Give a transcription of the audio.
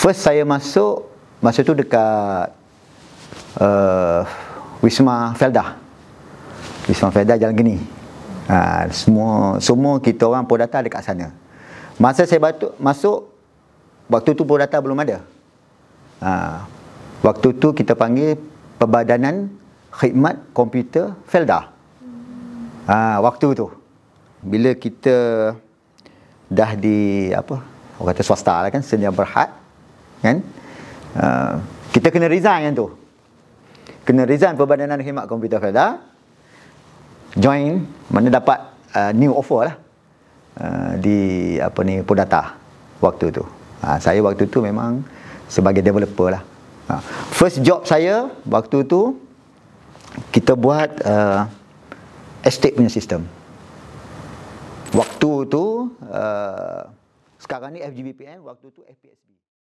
First saya masuk, masa tu dekat Wisma Felda. Wisma Felda Jalan Geni. Semua kita orang Prodata dekat sana. Masa saya masuk, waktu tu Prodata belum ada. Waktu tu kita panggil Perbadanan Khidmat Komputer Felda. Waktu tu bila kita dah di orang kata swasta lah kan, sedia berhad kan, kita kena resign kan tu. Kena resign Perbadanan Khidmat Komputer Felda, join, mana dapat new offer lah di Prodata waktu tu. Saya waktu tu memang sebagai developer lah. First job saya waktu tu, kita buat estate punya sistem. Waktu tu sekarang ni FGBPN, waktu tu FPSB.